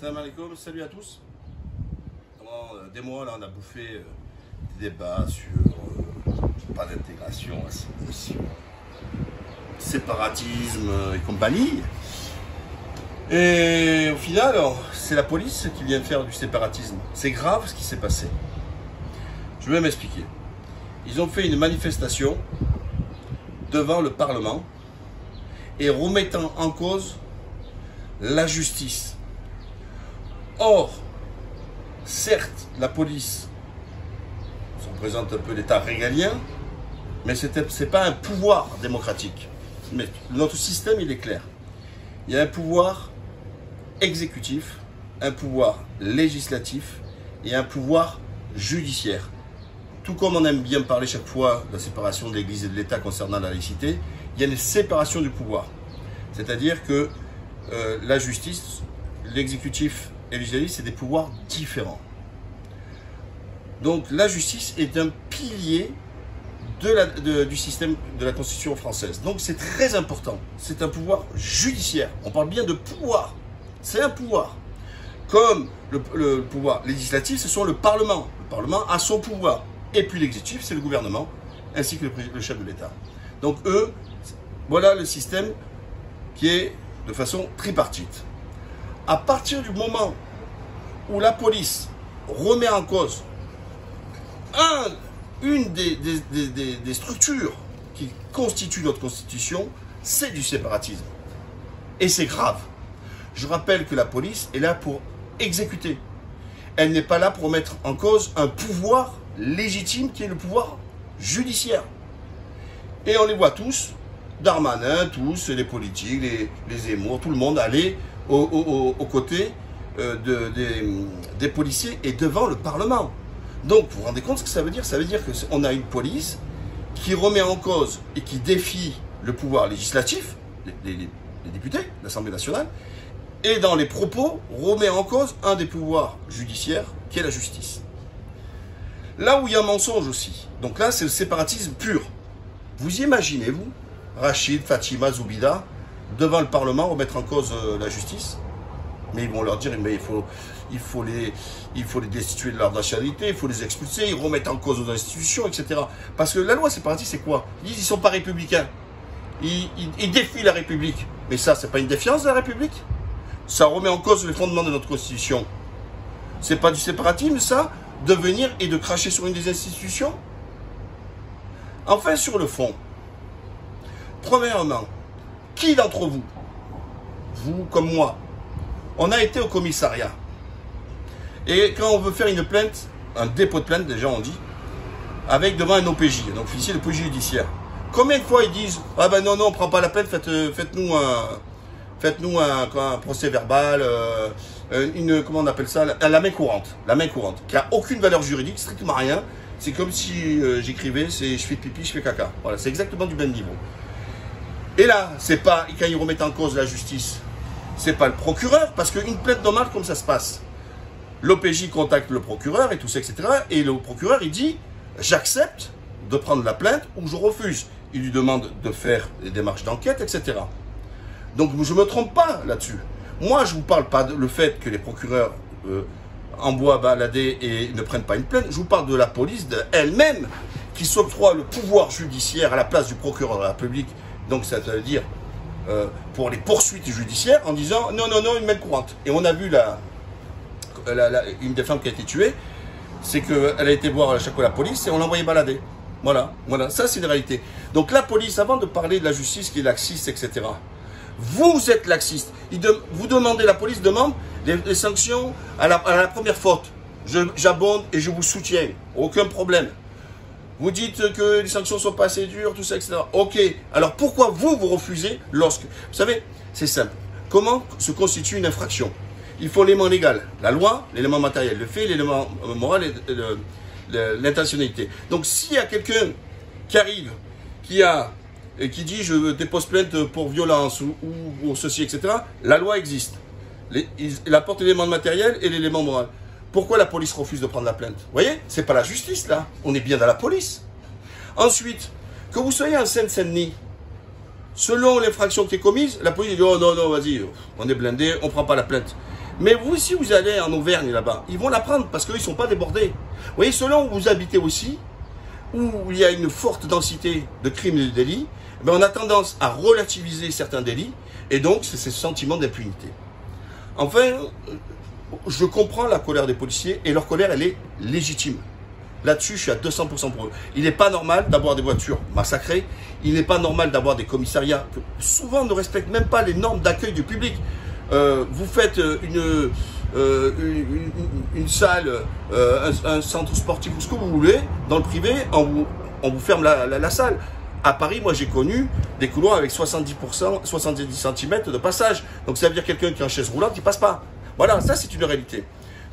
Salam alaikum, salut à tous. Pendant des mois, là, on a bouffé des débats sur pas d'intégration, assimilation, séparatisme et compagnie. Et au final, c'est la police qui vient faire du séparatisme. C'est grave ce qui s'est passé. Je vais m'expliquer. Ils ont fait une manifestation devant le Parlement et remettant en cause la justice. Or, certes, la police représente un peu l'État régalien, mais ce n'est pas un pouvoir démocratique. Mais notre système, il est clair. Il y a un pouvoir exécutif, un pouvoir législatif et un pouvoir judiciaire. Tout comme on aime bien parler chaque fois de la séparation de l'Église et de l'État concernant la laïcité, il y a une séparation du pouvoir. C'est-à-dire que la justice, l'exécutif et le législatif, c'est des pouvoirs différents. Donc la justice est un pilier du système de la Constitution française. Donc c'est très important. C'est un pouvoir judiciaire. On parle bien de pouvoir. C'est un pouvoir. Comme le pouvoir législatif, ce sont le Parlement. Le Parlement a son pouvoir. Et puis l'exécutif, c'est le gouvernement, ainsi que le chef de l'État. Donc eux, voilà le système qui est de façon tripartite. À partir du moment où la police remet en cause une des structures qui constituent notre Constitution, c'est du séparatisme. Et c'est grave. Je rappelle que la police est là pour exécuter. Elle n'est pas là pour mettre en cause un pouvoir légitime qui est le pouvoir judiciaire. Et on les voit tous, Darmanin, tous, les politiques, les Zemmour, tout le monde aller aux côtés des policiers et devant le Parlement. Donc, vous vous rendez compte ce que ça veut dire? Ça veut dire qu'on a une police qui remet en cause et qui défie le pouvoir législatif, les députés, l'Assemblée nationale, et dans les propos, remet en cause un des pouvoirs judiciaires, qui est la justice. Là où il y a un mensonge aussi, donc là, c'est le séparatisme pur. Vous imaginez, vous, Rachid, Fatima, Zoubida, devant le Parlement, remettre en cause la justice? Mais ils vont leur dire, mais il faut les destituer de leur nationalité, il faut les expulser, ils remettent en cause nos institutions, etc. Parce que la loi séparatiste, c'est quoi? Ils disent qu'ils ne sont pas républicains. Ils défient la République. Mais ça, c'est pas une défiance de la République? Ça remet en cause les fondements de notre Constitution. C'est pas du séparatisme, ça, de venir et de cracher sur une des institutions? Enfin, sur le fond, premièrement, qui d'entre vous, vous comme moi, on a été au commissariat. Et quand on veut faire une plainte, un dépôt de plainte, déjà on dit, avec devant un OPJ, donc officier de police judiciaire. Combien de fois ils disent, ah ben non, on ne prend pas la plainte, faites-nous un procès verbal, comment on appelle ça, la main courante, qui n'a aucune valeur juridique, strictement rien. C'est comme si j'écrivais, je fais pipi, je fais caca. Voilà, c'est exactement du même niveau. Et là, c'est pas, quand ils remettent en cause la justice, c'est pas le procureur, parce qu'une plainte normale, comme ça se passe, l'OPJ contacte le procureur et tout ça, etc. Et le procureur, il dit, j'accepte de prendre la plainte ou je refuse. Il lui demande de faire des démarches d'enquête, etc. Donc je ne me trompe pas là-dessus. Moi, je ne vous parle pas le fait que les procureurs envoient balader et ne prennent pas une plainte. Je vous parle de la police elle-même qui s'octroie le pouvoir judiciaire à la place du procureur de la République. Donc ça veut dire pour les poursuites judiciaires en disant non, une main courante. Et on a vu une des femmes qui a été tuée, c'est qu'elle a été voir à chaque fois la police et on l'a envoyé balader. Voilà, ça c'est une réalité. Donc la police, avant de parler de la justice qui est laxiste, etc., vous êtes laxiste. La police demande les sanctions à la première faute. J'abonde et je vous soutiens. Aucun problème. Vous dites que les sanctions ne sont pas assez dures, tout ça, etc. Ok. Alors pourquoi vous refusez lorsque... Vous savez, c'est simple. Comment se constitue une infraction? Il faut l'élément légal. La loi, l'élément matériel. Le fait, l'élément moral et l'intentionnalité. Donc s'il y a quelqu'un qui arrive, qui dit je dépose plainte pour violence ou ceci, etc., la loi existe. Il apporte l'élément matériel et l'élément moral. Pourquoi la police refuse de prendre la plainte? Vous voyez, c'est pas la justice là. On est bien dans la police. Ensuite, que vous soyez en Seine-Saint-Denis, selon l'infraction qui est commise, la police dit oh non, vas-y, on est blindé, on prend pas la plainte. Mais vous, si vous allez en Auvergne là-bas, ils vont la prendre parce qu'ils ne sont pas débordés. Vous voyez, selon où vous habitez aussi, où il y a une forte densité de crimes et de délits, ben on a tendance à relativiser certains délits, et donc c'est ce sentiment d'impunité. Enfin, je comprends la colère des policiers, et leur colère, elle est légitime. Là-dessus, je suis à 200% pour eux. Il n'est pas normal d'avoir des voitures massacrées, il n'est pas normal d'avoir des commissariats qui souvent ne respectent même pas les normes d'accueil du public. Vous faites une salle, un centre sportif ou ce que vous voulez, dans le privé, on vous ferme la salle. À Paris, moi j'ai connu des couloirs avec 70 cm de passage. Donc ça veut dire quelqu'un qui est en chaise roulante, il passe pas. Voilà, ça c'est une réalité.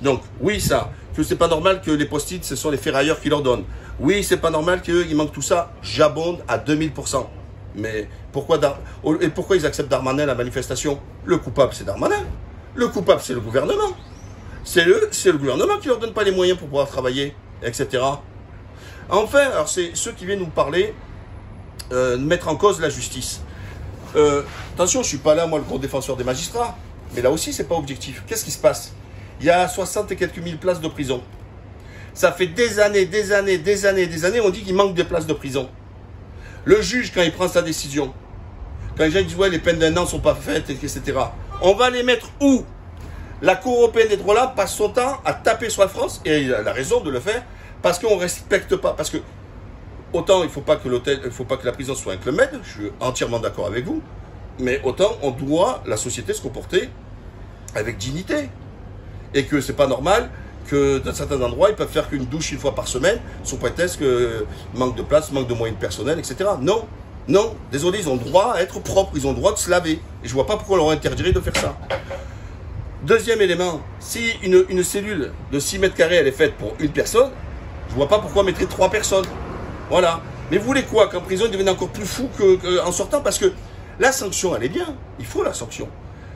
Donc oui, ça, que c'est pas normal que les post-it, ce sont les ferrailleurs qui leur donnent. Oui, c'est pas normal qu'il manque tout ça. J'abonde à 2000%. Mais pourquoi ils acceptent Darmanin la manifestation? Le coupable, c'est Darmanin. Le coupable, c'est le gouvernement. C'est le gouvernement qui leur donne pas les moyens pour pouvoir travailler, etc. Enfin, alors c'est ceux qui viennent nous parler, mettre en cause la justice. Attention, je suis pas là, moi, le gros défenseur des magistrats. Mais là aussi, c'est pas objectif. Qu'est-ce qui se passe? Il y a 60 et quelques mille places de prison. Ça fait des années, on dit qu'il manque de places de prison. Le juge, quand il prend sa décision, quand les gens disent ouais, les peines d'un an ne sont pas faites, etc., on va les mettre où? La Cour européenne des droits de l'homme passe son temps à taper sur la France, et il a raison de le faire, parce qu'on ne respecte pas. Parce que, autant il ne faut pas que la prison soit un club med, je suis entièrement d'accord avec vous, mais autant on doit, la société, se comporter avec dignité. Et que c'est pas normal que dans certains endroits, ils peuvent faire qu'une douche une fois par semaine, sous prétexte que manque de place, manque de moyens personnels, etc. Non, non, désolé, ils ont le droit à être propres, ils ont le droit de se laver. Et je vois pas pourquoi on leur interdirait de faire ça. Deuxième élément, si une cellule de 6 mètres carrés, elle est faite pour une personne, je vois pas pourquoi on mettrait 3 personnes. Voilà. Mais vous voulez quoi? Qu'en prison, ils deviennent encore plus fous qu'en sortant? Parce que la sanction, elle est bien. Il faut la sanction.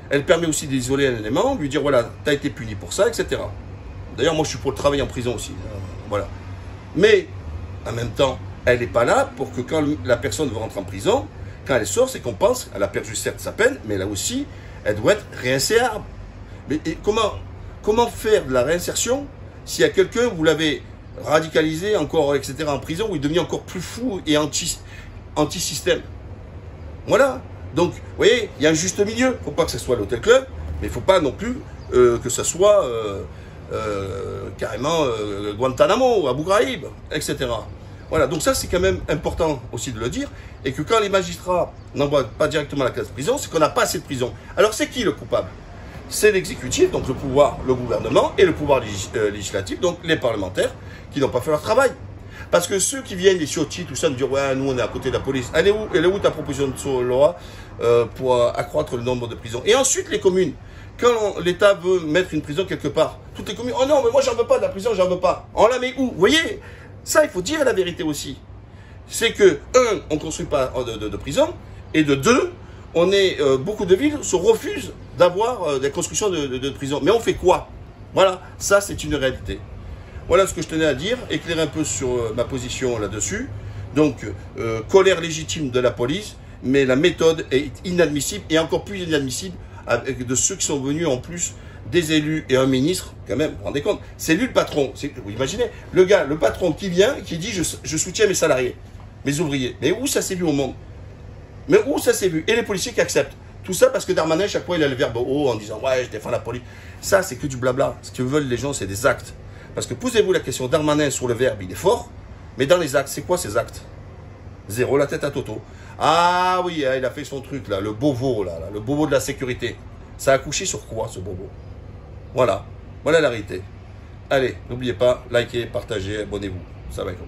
Elle permet aussi d'isoler un élément, lui dire voilà, tu as été puni pour ça, etc. D'ailleurs, moi je suis pour le travail en prison aussi. Voilà. Mais en même temps, elle n'est pas là pour que quand la personne va rentrer en prison, quand elle sort, c'est qu'on pense qu'elle a perdu certes sa peine, mais là aussi, elle doit être réinsérable. Mais comment faire de la réinsertion s'il y a quelqu'un, vous l'avez radicalisé encore, etc., en prison, où il devient encore plus fou et anti-système? Voilà. Donc, vous voyez, il y a un juste milieu. Il ne faut pas que ce soit l'hôtel club, mais il ne faut pas non plus que ce soit carrément Guantanamo, Abu Ghraib, etc. Voilà, donc ça c'est quand même important aussi de le dire, et que quand les magistrats n'envoient pas directement la case prison, c'est qu'on n'a pas assez de prison. Alors c'est qui le coupable? C'est l'exécutif, donc le pouvoir, le gouvernement, et le pouvoir législatif, donc les parlementaires, qui n'ont pas fait leur travail. Parce que ceux qui viennent, les chiotis, tout ça, nous dire ouais, nous on est à côté de la police. Elle est où ta proposition de loi pour accroître le nombre de prisons? Et ensuite les communes, quand l'État veut mettre une prison quelque part, toutes les communes, oh non, mais moi j'en veux pas de la prison, j'en veux pas. On la met où? Vous voyez, ça il faut dire la vérité aussi. C'est que, un, on ne construit pas de prison, et de deux, beaucoup de villes se refusent d'avoir des constructions de prison. Mais on fait quoi? Voilà, ça c'est une réalité. Voilà ce que je tenais à dire, éclairer un peu sur ma position là-dessus. Donc, colère légitime de la police, mais la méthode est inadmissible, et encore plus inadmissible avec de ceux qui sont venus en plus des élus et un ministre, quand même, vous vous rendez compte, c'est lui le patron. Vous imaginez, le patron qui vient, qui dit je soutiens mes salariés, mes ouvriers. Mais où ça s'est vu au monde? Mais où ça s'est vu? Et les policiers qui acceptent. Tout ça parce que Darmanin, chaque fois, il a le verbe haut en disant ouais, je défends la police. Ça, c'est que du blabla. Ce que veulent les gens, c'est des actes. Parce que posez-vous la question, Darmanin sur le verbe, il est fort, mais dans les actes, c'est quoi ces actes? Zéro la tête à Toto. Ah oui, il a fait son truc là, le bobo là, le bobo de la sécurité. Ça a couché sur quoi ce bobo? Voilà, voilà la réalité. Allez, n'oubliez pas, likez, partagez, abonnez-vous. Ça va être